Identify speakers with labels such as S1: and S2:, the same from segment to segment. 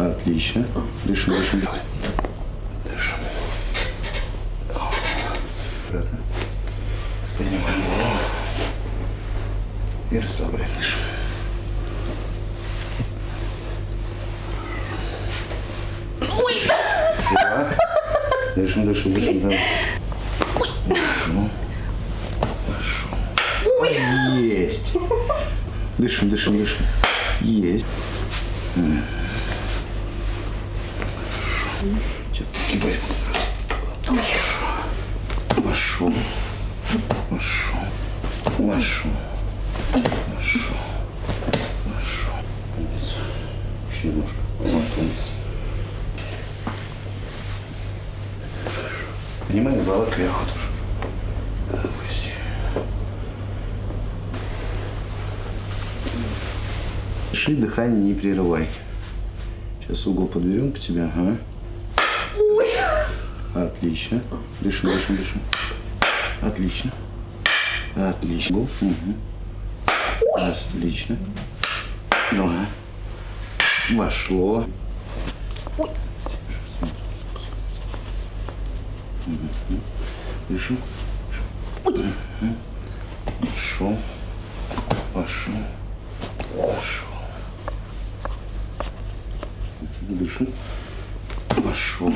S1: Отлично. Дышим, дышим, дышим. Дышим. Обратно. Поднимаем голову. И расслабляем. Дышим.
S2: Ой!
S1: Да. Дышим, дышим, дышим. Да. Хорошо. Хорошо.
S2: Ой!
S1: Есть. Дышим, дышим, дышим. Есть. Хорошо. Сейчас погибать буду. Хорошо. Хорошо. Хорошо. Хорошо. Хорошо. Умница. Еще немножко. Вот, умница. Поднимай голова кверху тоже. Отпусти. Дыши, дыхание не прерывай. Сейчас угол подберем по тебе. Ага.
S2: Ой!
S1: Отлично. Дышим, дышим, дышим. Отлично. Отлично. Угу. Отлично. Два. Вошло.
S2: Ой!
S1: Угу. Дышим.
S2: Ой!
S1: Вошел. Вошел. Вошел. Дышим. Вошел.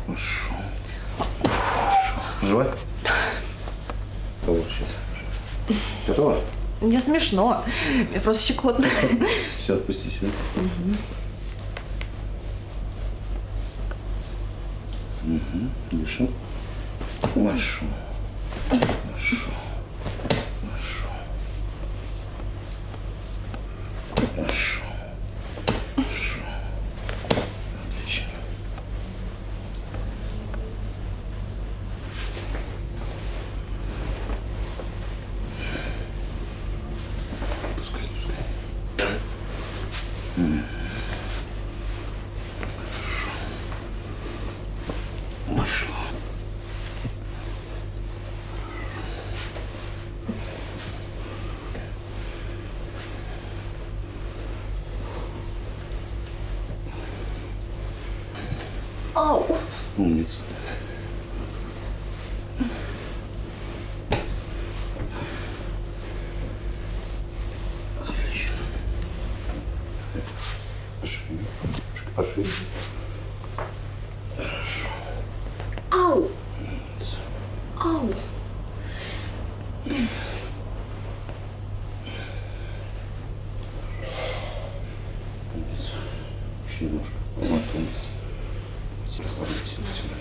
S1: Вошел. Вошел. Живо? Получше сейчас. Готово?
S2: Мне смешно. Мне просто щекотно.
S1: Все, отпусти себя. Угу. Дышим. Вошел. Вошел. Вошел. Вошел. Вошел. Отлично. Пускай, пускай. Хорошо. Вошло.
S2: Ау!
S1: Умница. Отлично. Пошли. Немножко пошли. Хорошо.
S2: Ау!
S1: Умница.
S2: Ау!
S1: Умница. Еще немножко. Вот, умница. Расслабляйся. Сюда.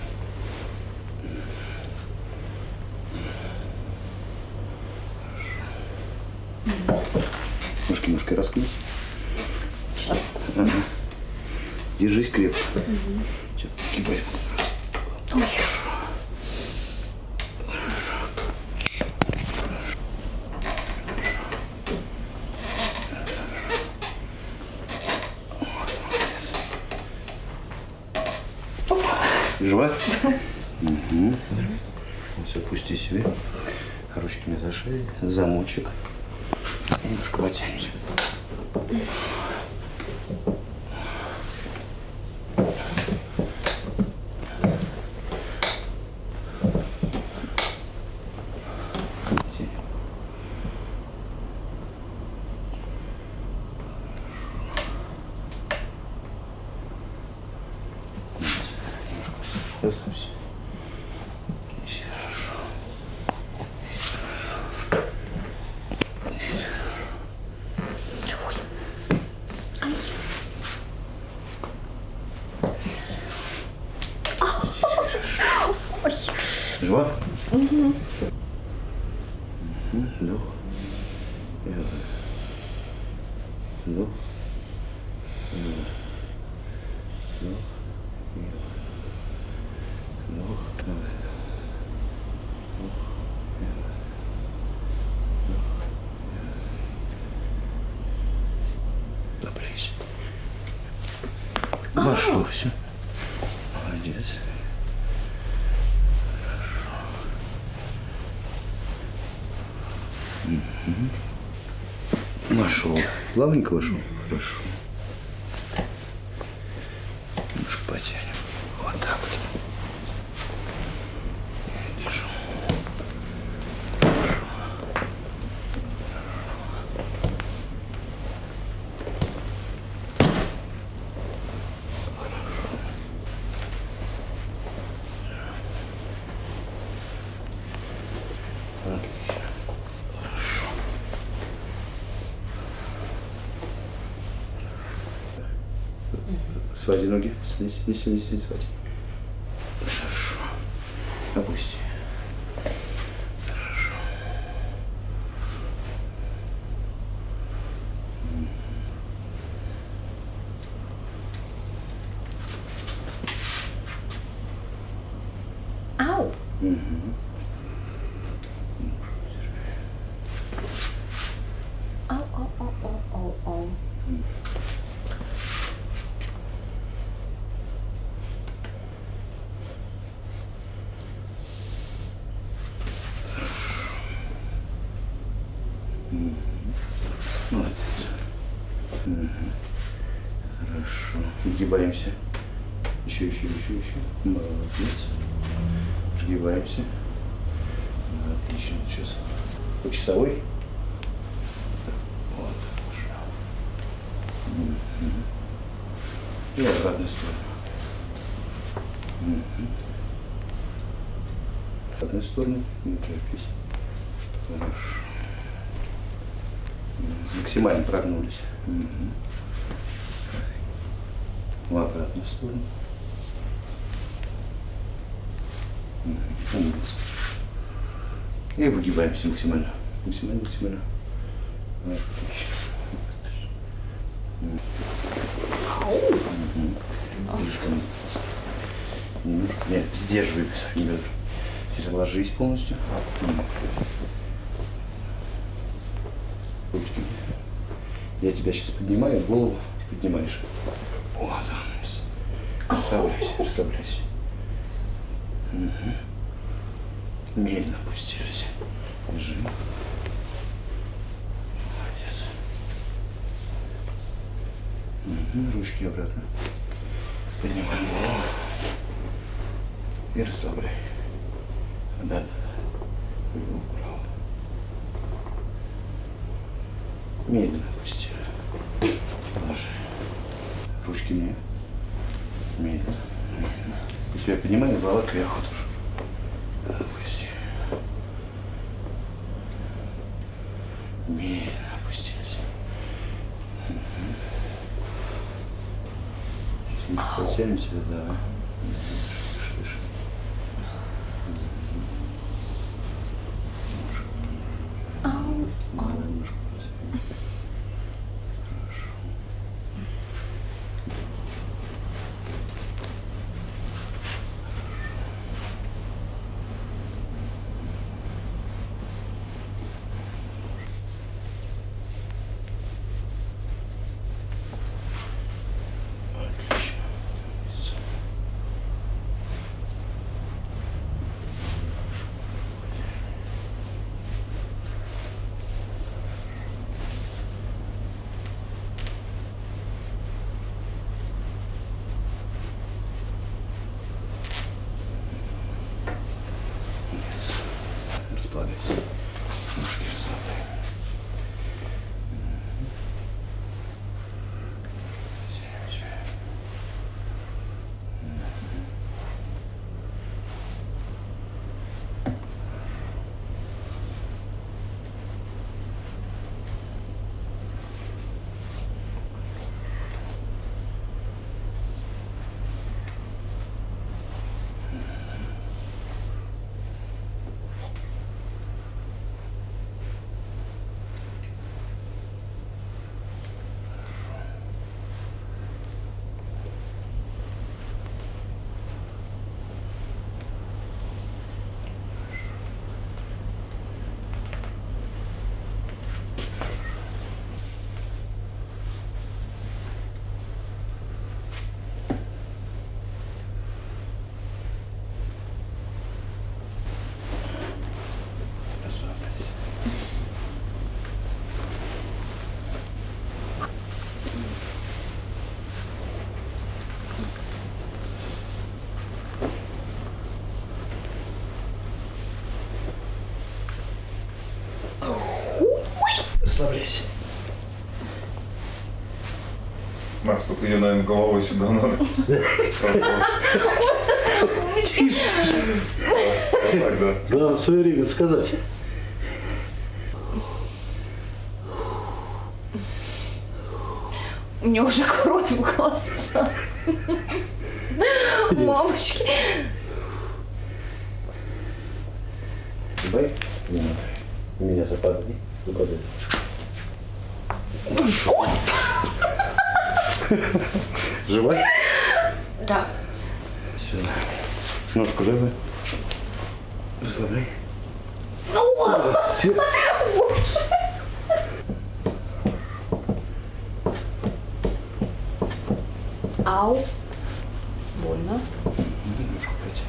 S1: Ножки ножкой раскинь.
S2: Сейчас.
S1: Ага. Держись крепко. Сейчас погибать буду.
S2: Ой!
S1: Живо? Угу. Все, пусти себе. Ручками за шею. Замочек. Немножко потянемся. Расслабься. Здесь хорошо. Здесь хорошо. Здесь хорошо.
S2: Ой!
S1: Жива? Угу. Вдох. И выдох. Вдох. И выдох. Вдох. И выдох. Вдох. И выдох. Напрягся. Вошло все. Молодец. Хорошо. Угу. Вошел. Плавненько вошел. Хорошо. потянем. Вот так вот. Держу. Хорошо. Отлично. Хорошо. Своди ноги. Неси, своди. Хорошо. Опусти. Хорошо.
S2: Ау. Ау, ау, ау, ау, ау, ау.
S1: Молодец. Хорошо. Прогибаемся. Еще. Молодец. Прогибаемся. Отлично. Сейчас. По часовой. Вот. Хорошо. И в обратную сторону. В обратную сторону. Не торопись. Хорошо. Максимально прогнулись. В обратную сторону. Умница. И выгибаемся максимально. Максимально. Отлично. Слишком. Немножко. Нет, сдерживай бедра. Теперь ложись полностью. Ручки. Я тебя сейчас поднимаю, голову поднимаешь. Вот он. Расслабляйся. Медленно опустились. Лежим. Молодец. Ручки обратно. Поднимаем голову. И расслабляй. Да. Вправо. Медленно опусти. Положи. Ручки мне. Медленно. У тебя поднимаем, голова кверху тоже. Опусти. Медленно опустились. Сейчас мы потянем себя, да. Дыши. Немножко потянем. Хорошо. Отлично. Расслабляйся.
S3: Макс, только ее, наверное, головой сюда надо. Так, да.
S1: Главное своевременно сказать.
S2: У меня уже кровь в глазах. Мамочки.
S1: Давай. Не надо. У меня западни. Западай. Живой?
S2: Да.
S1: Сюда. Ножку рыбы. Расслабляй. Все.
S2: Ау. Больно.
S1: Ножку пойти.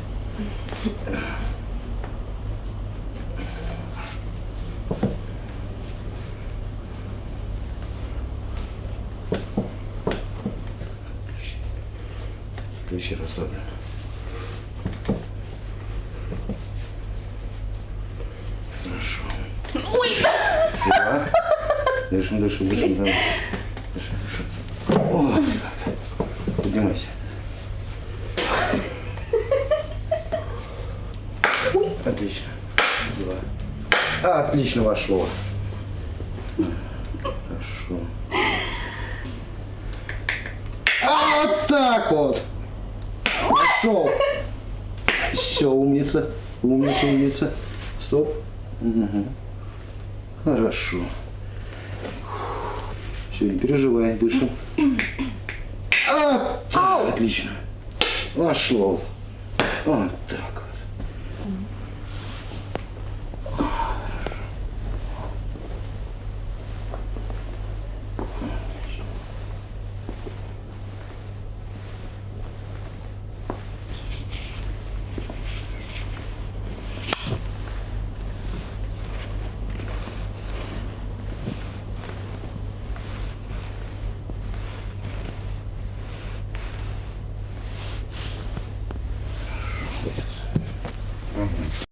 S1: Плечи расслаблены. Хорошо.
S2: Ой!
S1: Да. Дышим, дышим, дышим. Давай. Дышим, дышим. О, так. Поднимайся. Отлично. Два. Отлично вошло. Хорошо. Вот так вот. Пошел. Все, умница. Умница, умница. Стоп. Угу. Хорошо. Все, не переживай, дышим. Так, отлично. Вошел. Вот так.